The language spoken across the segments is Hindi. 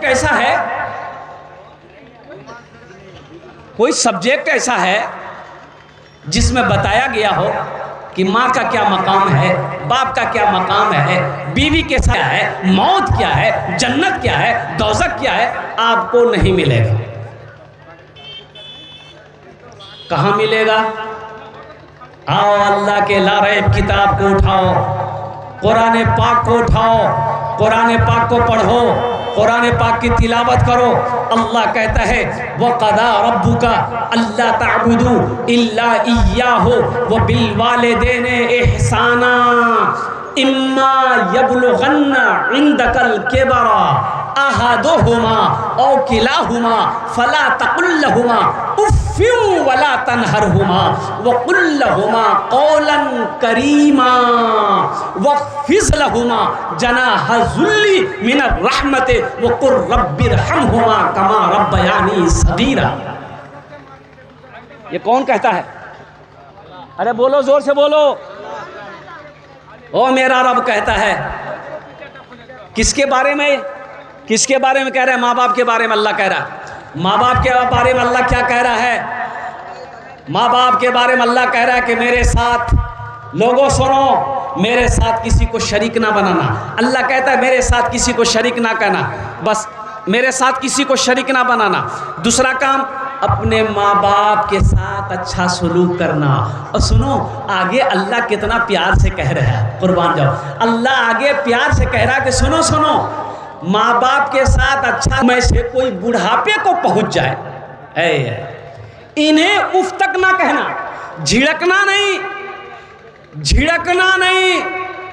सब्जेक्ट ऐसा है, कोई सब्जेक्ट ऐसा है जिसमें बताया गया हो कि माँ का क्या मकाम है, बाप का क्या मकाम है, बीवी के साथ क्या है, मौत क्या है, जन्नत क्या है, दोज़ख क्या है, आपको नहीं मिलेगा। कहाँ मिलेगा? आओ अल्लाह के लारैब किताब को उठाओ, कुरान पाक को उठाओ, कुरान पाक को पढ़ो, कुरान पाक की तिलावत करो। अल्लाह कहता है वक़दा रब्बुका अल्ला ताबुदू इल्ला इय्याहु व बिल वालिदैनि इहसाना इम्मा यबलुगन्ना इंदकल किबरा अहदुहुमा औ किलाहुमा फला तकुल लहुमा उफ़्फिन वला तनहरहुमा वक़ुल लहुमा क़ौलन करीमा वख़्फ़िज़ लहुमा जनाह ज़ुल्ली मिनर रहमति वक़ुल रब्बिरहमहुमा कमा रब्बयानी सगीरा। ये कौन कहता है? अरे बोलो, जोर से बोलो। ओ मेरा रब कहता है। किसके बारे में? किसके बारे में कह रहा है? माँ बाप के बारे में अल्लाह कह रहा है। माँ बाप के बारे में अल्लाह क्या कह रहा है? माँ बाप के बारे में अल्लाह कह रहा है कि मेरे साथ, लोगों सुनो, मेरे साथ किसी को शरीक ना बनाना। अल्लाह कहता है मेरे साथ किसी को शरीक ना करना, बस मेरे साथ किसी को शरीक ना बनाना। दूसरा काम, अपने माँ बाप के साथ अच्छा सलूक करना। और सुनो आगे अल्लाह कितना प्यार से कह रहा है, कुर्बान जाओ, अल्लाह आगे प्यार से कह रहा है कि सुनो सुनो, माँ बाप के साथ अच्छा, में से कोई बुढ़ापे को पहुंच जाए, इन्हें उफ तक ना कहना, झिड़कना नहीं, झिड़कना नहीं।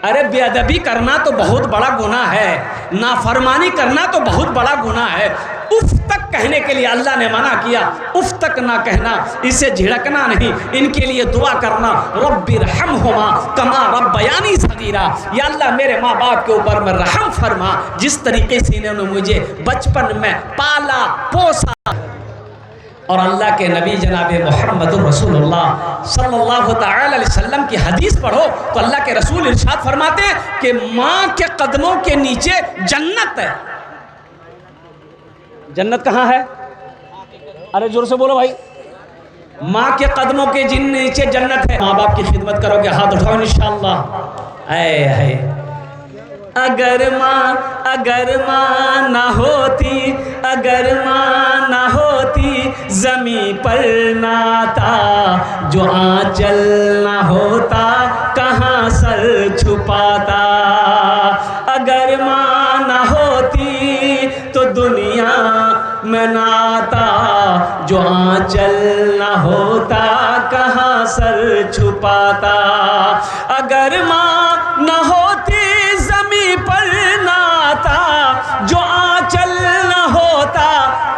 अरे बेअदबी करना तो बहुत बड़ा गुनाह है, नाफरमानी करना तो बहुत बड़ा गुनाह है। उफ तक कहने के लिए अल्लाह ने मना किया, उफ तक ना कहना, इसे झिड़कना नहीं, इनके लिए दुआ करना, रब्बिरहमहुमा कमा रब्बयानी सगीरा। या अल्लाह मेरे माँ बाप के ऊपर में रहम फरमा, जिस तरीके से इन्होंने मुझे बचपन में पाला पोसा। और अल्लाह के नबी जनाब मोहम्मदुर रसूलुल्लाह सल्लल्लाहु तआला अलैहि वसल्लम की हदीस पढ़ो तो अल्लाह के रसूल इरशाद फरमाते हैं कि माँ के कदमों के नीचे जन्नत है। जन्नत कहाँ है? अरे जोर से बोलो भाई। माँ के कदमों के जिन नीचे जन्नत है। माँ बाप की खिदमत करोगे, हाथ उठाओ इंशाअल्लाह। है अगर माँ ना होती, अगर माँ ना होती, ज़मीं पर नाता, जो आंचल ना होता, कहाँ सर छुपाता। अगर माँ ना होती तो दुनिया में नाता, जो आंचल ना होता, कहाँ सर छुपाता। अगर माँ ना होती पर नाता, जो आंचल न होता,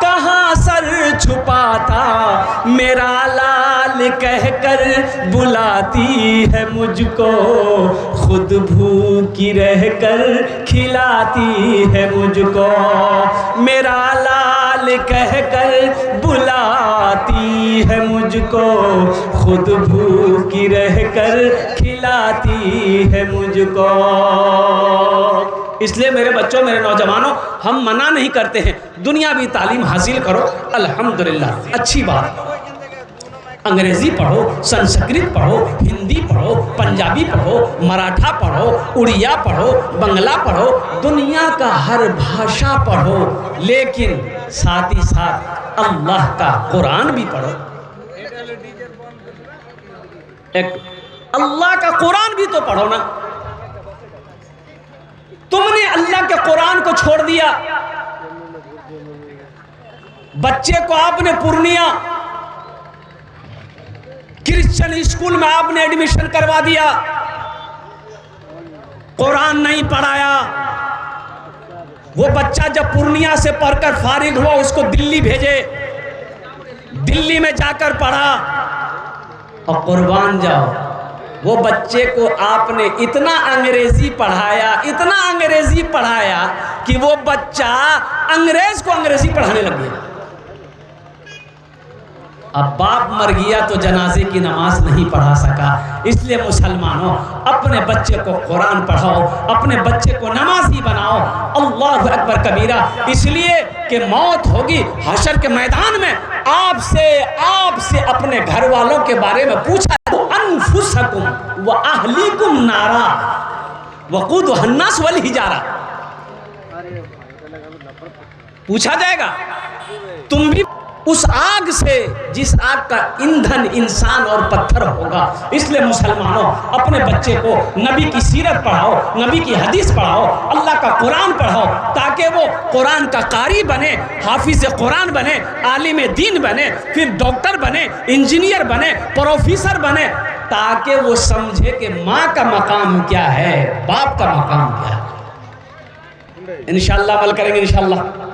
कहाँ सर छुपाता। मेरा लाल कहकर बुलाती है मुझको, खुद भूखी रहकर खिलाती है मुझको। मेरा लाल कहकर बुलाती है मुझको, खुद भूखी रहकर खिलाती है मुझको। इसलिए मेरे बच्चों, मेरे नौजवानों, हम मना नहीं करते हैं, दुनियावी तालीम हासिल करो, अल्हम्दुलिल्लाह, अच्छी बात। अंग्रेजी पढ़ो, संस्कृत पढ़ो, हिंदी पढ़ो, पंजाबी पढ़ो, मराठा पढ़ो, उड़िया पढ़ो, बंगला पढ़ो, दुनिया का हर भाषा पढ़ो, लेकिन साथ ही साथ अल्लाह का कुरान भी पढ़ो। एक अल्लाह का कुरान भी तो पढ़ो ना। तुमने अल्लाह के कुरान को छोड़ दिया, बच्चे को आपने पूर्णिया क्रिश्चियन स्कूल में आपने एडमिशन करवा दिया, कुरान नहीं पढ़ाया। वो बच्चा जब पूर्णिया से पढ़कर फारिग हुआ, उसको दिल्ली भेजे, दिल्ली में जाकर पढ़ा। और कुर्बान जाओ, वो बच्चे को आपने इतना अंग्रेजी पढ़ाया, इतना अंग्रेजी पढ़ाया कि वो बच्चा अंग्रेज को अंग्रेजी पढ़ाने लग गया। अब बाप मर गया तो जनाजे की नमाज नहीं पढ़ा सका, इसलिए मुसलमानों अपने बच्चे को कुरान पढ़ाओ, अपने बच्चे को नमाजी बनाओ। अल्लाह अकबर कबीरा, इसलिए कि मौत होगी हशर के मैदान में। आपसे अपने घर वालों के बारे में पूछा, अनफुसकुम व अहलीकुम नारा वक़ूदुहा अन्नास वल हिजारा, पूछा जाएगा तुम भी उस आग से जिस आग का ईंधन इंसान और पत्थर होगा। इसलिए मुसलमानों अपने बच्चे को नबी की सीरत पढ़ाओ, नबी की हदीस पढ़ाओ, अल्लाह का कुरान पढ़ाओ, ताकि वो कुरान का कारी बने, हाफिज कुरान बने, आलिम दीन बने, फिर डॉक्टर बने, इंजीनियर बने, प्रोफेसर बने, ताकि वो समझे कि माँ का मकाम क्या है, बाप का मकाम क्या है। इंशाअल्लाह अमल करेंगे इंशाअल्लाह।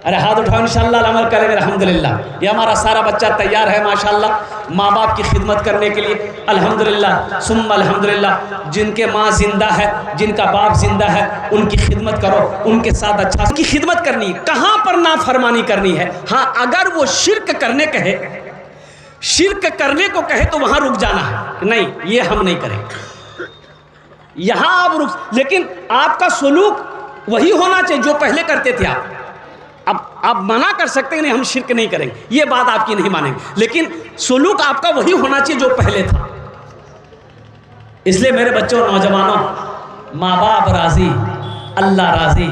अरे हाथ उठाओ, इंशाअल्लाह अमल करेंगे अल्हम्दुलिल्लाह। ये हमारा सारा बच्चा तैयार है माशाअल्लाह माँ बाप की खिदमत करने के लिए। अल्हम्दुलिल्लाह सुम्मा अल्हम्दुलिल्लाह। जिनके माँ जिंदा है, जिनका बाप जिंदा है, उनकी खिदमत करो, उनके साथ अच्छा की खिदमत करनी है। कहाँ पर नाफरमानी करनी है? हाँ, अगर वो शिर्क करने कहे, शिर्क करने को कहे तो वहाँ रुक जाना है, नहीं ये हम नहीं करेंगे, यहाँ आप रुक, लेकिन आपका सलूक वही होना चाहिए जो पहले करते थे आप। अब आप मना कर सकते हैं नहीं हम शिर्क नहीं करेंगे, ये बात आपकी नहीं मानेंगे, लेकिन सलूक आपका वही होना चाहिए जो पहले था। इसलिए मेरे बच्चों नौजवानों, माँ बाप राजी अल्लाह राजी,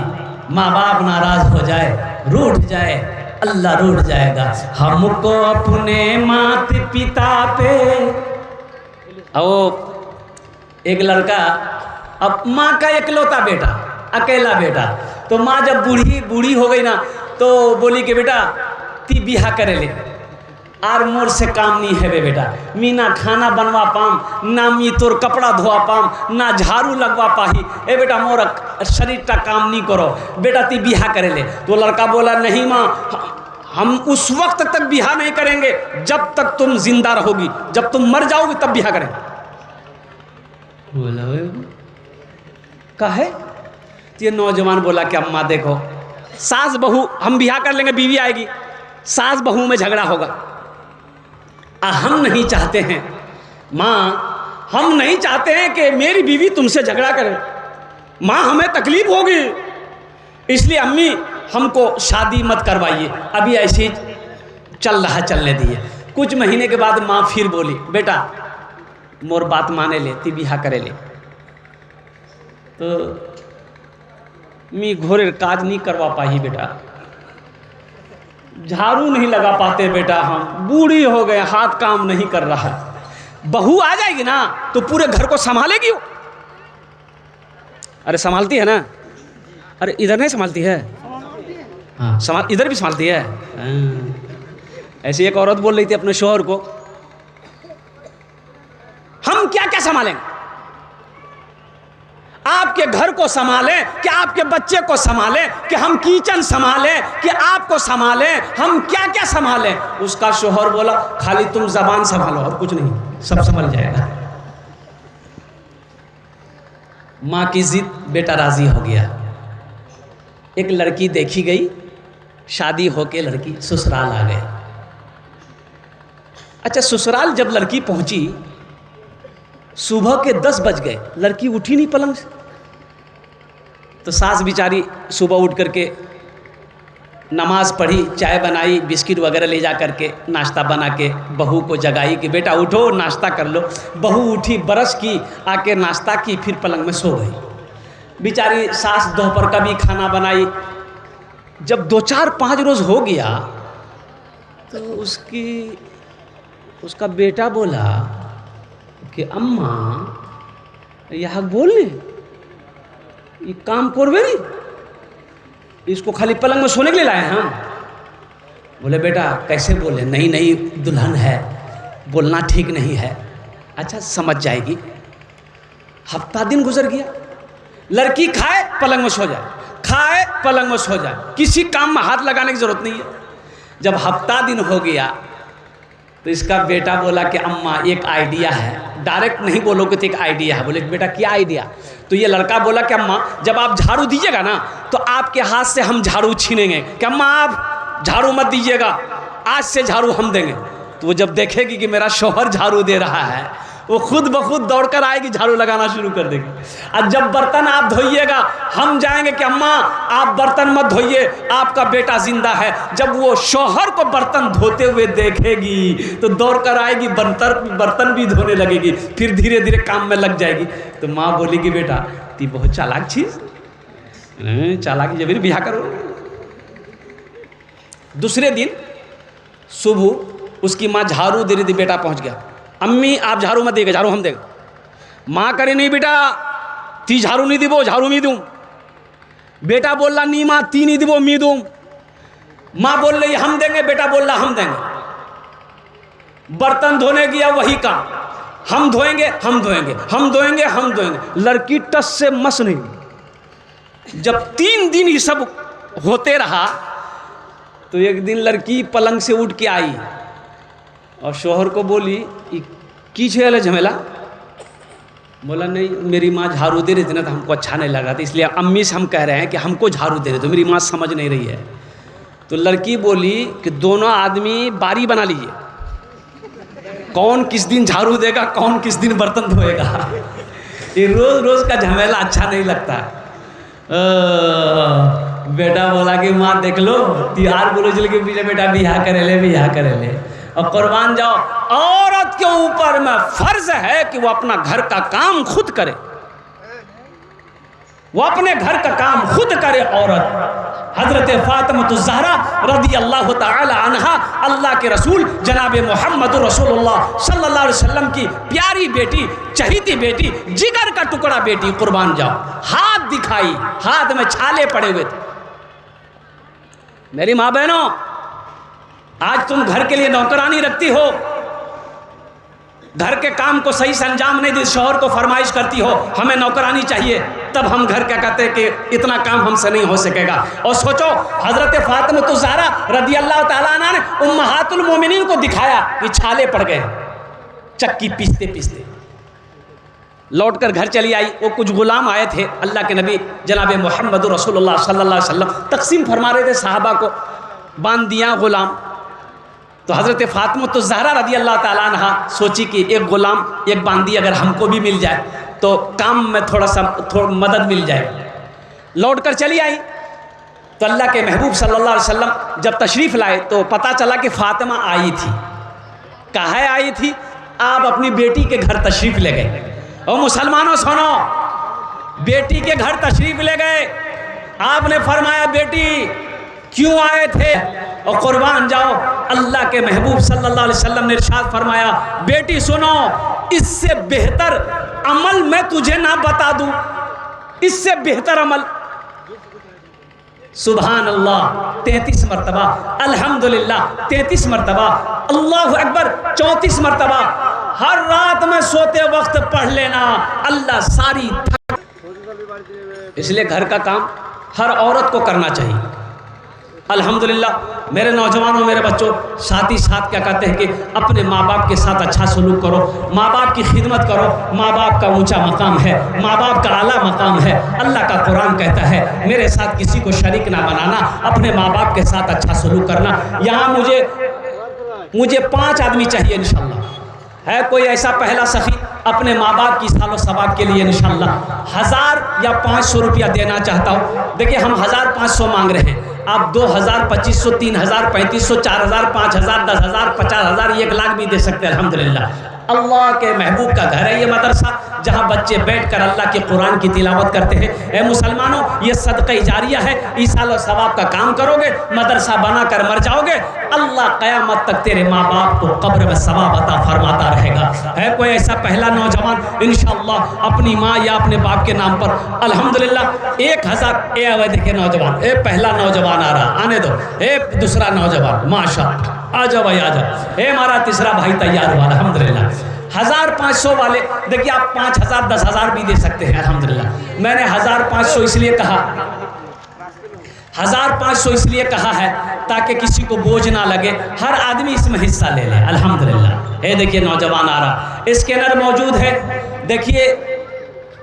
माँ बाप नाराज हो जाए, रूठ जाए, अल्लाह रूठ जाएगा। हमको अपने मात पिता पे, एक लड़का, अब माँ का इकलौता बेटा, अकेला बेटा, तो माँ जब बूढ़ी हो गई ना, तो बोली कि बेटा ती बिहा करे ले, आर मोर से काम नहीं है बेटा, मी ना खाना बनवा पाम, ना मी तोर कपड़ा धोआ पाम, ना झाड़ू लगवा पाही, ए बेटा मोर शरीर का काम नहीं करो, बेटा ती बिहा करे ले। तो लड़का बोला नहीं माँ, हम उस वक्त तक बिहा नहीं करेंगे जब तक तुम जिंदा रहोगी, जब तुम मर जाओगी तब बिहा करेंगे। बोला काहे? ये नौजवान बोला कि अम्मा देखो, सास बहू हम बिहा कर लेंगे, बीवी आएगी, सास बहू में झगड़ा होगा, हम नहीं चाहते हैं माँ, हम नहीं चाहते हैं कि मेरी बीवी तुमसे झगड़ा करे, माँ हमें तकलीफ होगी, इसलिए अम्मी हमको शादी मत करवाइए, अभी ऐसे ही चल रहा चलने दिए। कुछ महीने के बाद माँ फिर बोली बेटा मोर बात माने ले, ती बिहा करे ले। तो मी घोरे काज नहीं करवा पाई बेटा, झाड़ू नहीं लगा पाते बेटा, हम बूढ़ी हो गए, हाथ काम नहीं कर रहा। बहू आ जाएगी ना तो पूरे घर को संभालेगी वो। अरे संभालती है ना? अरे इधर नहीं संभालती है? हाँ संभाल, इधर भी संभालती है। ऐसी एक औरत बोल रही थी अपने शौहर को, हम क्या क्या संभालेंगे, आपके घर को संभालें कि आपके बच्चे को संभालें, कि हम किचन संभालें कि आपको संभालें, हम क्या क्या संभालें। उसका शौहर बोला खाली तुम जबान संभालो और कुछ नहीं, सब संभल जाएगा। माँ की जिद, बेटा राजी हो गया। एक लड़की देखी गई, शादी होके लड़की ससुराल आ गए। अच्छा ससुराल जब लड़की पहुंची, सुबह के 10 बज गए, लड़की उठी नहीं पलंग से। तो सास बिचारी सुबह उठ करके नमाज पढ़ी, चाय बनाई, बिस्किट वगैरह ले जा करके नाश्ता बना के बहू को जगाई कि बेटा उठो नाश्ता कर लो। बहू उठी, ब्रश की, आके नाश्ता की, फिर पलंग में सो गई। बिचारी सास दोपहर का भी खाना बनाई। जब 2-4-5 रोज़ हो गया तो उसका बेटा बोला कि अम्मा यह बोलने ये काम करवे नहीं, इसको खाली पलंग में सोने के लिए लाए हैं हम। बोले बेटा कैसे बोले? नहीं दुल्हन है, बोलना ठीक नहीं है। अच्छा समझ जाएगी। हफ्ता दिन गुजर गया, लड़की खाए पलंग में सो जाए, खाए पलंग में सो जाए, किसी काम में हाथ लगाने की जरूरत नहीं है। जब हफ्ता दिन हो गया तो इसका बेटा बोला कि अम्मा एक आइडिया है। डायरेक्ट नहीं बोलोगे तो एक आइडिया है। बोले बेटा क्या आइडिया? तो ये लड़का बोला कि अम्मा जब आप झाड़ू दीजिएगा ना तो आपके हाथ से हम झाड़ू छीनेंगे। कि अम्मा आप झाड़ू मत दीजिएगा, आज से झाड़ू हम देंगे। तो वो जब देखेगी कि मेरा शौहर झाड़ू दे रहा है, वो खुद ब खुद दौड़कर आएगी, झाड़ू लगाना शुरू कर देगी। और जब बर्तन आप धोइएगा, हम जाएंगे कि अम्मा आप बर्तन मत धोइए, आपका बेटा जिंदा है। जब वो शौहर को बर्तन धोते हुए देखेगी तो दौड़कर आएगी, बर्तन भी धोने लगेगी, फिर धीरे धीरे काम में लग जाएगी। तो माँ बोलेगी बेटा ती बहुत चालाक चीज, चालाकी जब बिहा करो। दूसरे दिन सुबह उसकी माँ झाड़ू दे रही थी, बेटा पहुंच गया, अम्मी आप झाड़ू मत देगा, झाड़ू हम देगा। माँ करे नहीं बेटा ती झाड़ू नहीं दीबो, झाड़ू मैं दूँ। बेटा बोल रहा नहीं माँ ती नहीं दीबो मैं दूँ। माँ बोल रही हम देंगे, बेटा बोल रहा हम देंगे। बर्तन धोने गया वही काम, हम धोएंगे हम धोएंगे हम धोएंगे हम धोएंगे। लड़की टस से मस नहीं। जब 3 दिन ये सब होते रहा तो एक दिन लड़की पलंग से उठ के आई और शौहर को बोली की छे झमेला। बोला नहीं मेरी माँ झाड़ू दे रही थी ना तो हमको अच्छा नहीं लग रहा था, इसलिए अम्मी से हम कह रहे हैं कि हमको झाड़ू दे रहे, तो मेरी माँ समझ नहीं रही है। तो लड़की बोली कि दोनों आदमी बारी बना लीजिए, कौन किस दिन झाड़ू देगा, कौन किस दिन बर्तन धोएगा। ये रोज रोज का झमेला अच्छा नहीं लगता। बेटा बोला कि माँ देख लो तिहार बोलो चल के पीछे बेटा बिहा करे ले और कुर्बान जाओ। औरत के ऊपर में फर्ज है कि वो अपना घर का काम खुद करे, वो अपने घर का काम खुद करे। औरत हजरत फातिमा ज़हरा रदी अल्लाह ताला अन्हा, अल्लाह के रसूल जनाब मोहम्मद रसूलुल्लाह सल्लल्लाहु अलैहि वसल्लम की प्यारी बेटी, चहीती बेटी, जिगर का टुकड़ा बेटी, कुर्बान जाओ। हाथ दिखाई, हाथ में छाले पड़े हुए थे। मेरी माँ बहनों, आज तुम घर के लिए नौकरानी रखती हो, घर के काम को सही से अंजाम नहीं दी, शौहर को फरमाइश करती हो हमें नौकरानी चाहिए, तब हम घर क्या कहते हैं कि इतना काम हमसे नहीं हो सकेगा। और सोचो हजरत फातिमा ज़हरा रदी अल्लाह ताला अन्हा ने उम्महातुल मोमिनीन को दिखाया कि छाले पड़ गए चक्की पीसते पीसते। लौट कर घर चली आई। वो कुछ गुलाम आए थे, अल्लाह के नबी जनाब मोहम्मद रसूलुल्लाह सल्लल्लाहु अलैहि वसल्लम तकसीम फरमा रहे थे साहबा को, बांध दिया गुलाम। तो हज़रत फातिमा तो ज़हरा रदी अल्लाह ताला अन्हा सोची कि एक गुलाम एक बांदी अगर हमको भी मिल जाए तो काम में थोड़ा मदद मिल जाए। लौट कर चली आई तो अल्लाह के महबूब सल्लल्लाहु अलैहि वसल्लम जब तशरीफ़ लाए तो पता चला कि फातिमा आई थी। कहाँ आई थी? आप अपनी बेटी के घर तशरीफ़ ले गए। और मुसलमानों सुनो, बेटी के घर तशरीफ़ ले गए, आपने फरमाया बेटी क्यों आए थे? और कुर्बान जाओ अल्लाह के महबूब सल्लल्लाहु अलैहि वसल्लम ने इरशाद फरमाया बेटी सुनो, इससे बेहतर अमल मैं तुझे ना बता दूं, इससे बेहतर अमल। सुभान अल्लाह 33 मरतबा, अल्हम्दुलिल्लाह 33 मरतबा, अल्लाहु अकबर 34 मरतबा। हर रात में सोते वक्त पढ़ लेना, अल्लाह सारी। इसलिए घर का काम हर औरत को करना चाहिए। अल्हम्दुलिल्लाह मेरे नौजवानों, मेरे बच्चों, साथ ही साथ क्या कहते हैं कि अपने माँ बाप के साथ अच्छा सलूक करो, माँ बाप की खिदमत करो। माँ बाप का ऊंचा मकाम है, माँ बाप का आला मकाम है। अल्लाह का कुरान कहता है मेरे साथ किसी को शरीक ना बनाना, अपने माँ बाप के साथ अच्छा सलूक करना। यहाँ मुझे 5 आदमी चाहिए इंशाल्लाह। है कोई ऐसा पहला सखी अपने माँ बाप की सालो सवाब के लिए इंशाल्लाह 1000 या 500 रुपया देना चाहता हूँ? देखिए हम 1500 मांग रहे हैं, आप 2000, 2500, 3000, 3500, 4000, 5000, 10000, 50000, 1 लाख भी दे सकते हैं। अल्हम्दुलिल्लाह अल्लाह के महबूब का घर है ये मदरसा, जहाँ बच्चे बैठकर अल्लाह के कुरान की तिलावत करते हैं। ए मुसलमानों, ये सदका जारिया है, ईसाल और सवाब का काम करोगे, मदरसा बनाकर मर जाओगे, अल्लाह क़यामत तक तेरे माँ बाप को कब्र में सवाब अता फरमाता रहेगा। है कोई ऐसा पहला नौजवान इंशाअल्लाह अपनी माँ या अपने बाप के नाम पर? अल्हम्दुलिल्लाह 1000। ए देखे नौजवान, ए पहला नौजवान आ रहा, आने दो। ए दूसरा नौजवान, माशाअल्लाह, आ जाओ भाई आ जाओ। ए हमारा तीसरा भाई तैयार हुआ अल्हम्दुलिल्लाह। 1500 वाले देखिए आप 5000, 10000 भी दे सकते हैं अल्हम्दुलिल्लाह। मैंने 1500 इसलिए कहा, 1500 इसलिए कहा है ताकि किसी को बोझ ना लगे, हर आदमी इसमें हिस्सा ले ले अल्हम्दुलिल्लाह। ये देखिए नौजवान आ रहा, स्कैनर मौजूद है, देखिए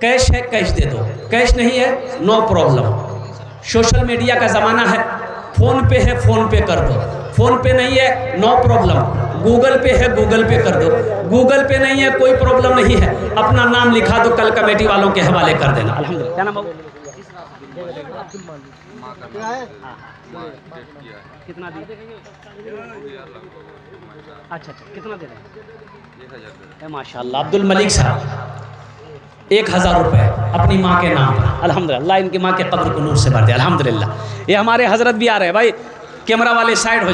कैश है, कैश दे दो, कैश नहीं है नो प्रॉब्लम। सोशल मीडिया का ज़माना है, फ़ोन पे है फ़ोन पे कर दो, फ़ोन पे नहीं है नो प्रॉब्लम, गूगल पे है गूगल पे कर दो, गूगल पे नहीं है कोई प्रॉब्लम नहीं है, अपना नाम लिखा दो, कल कमेटी वालों के हवाले कर देना। अल्हम्दुलिल्लाह। क्या नाम बाबू? कितना दी? अच्छा, कितना दे रहे हैं? माशाल्लाह अब्दुल मलिक साहब 1000 रुपये अपनी माँ के नाम पर। अल्हम्दुलिल्लाह, अल्लाह इनकी माँ के कब्र को नूर से भर दे। अल्हम्दुलिल्लाह। ये हमारे हजरत भी आ रहे हैं भाई, कैमरा वाले साइड हो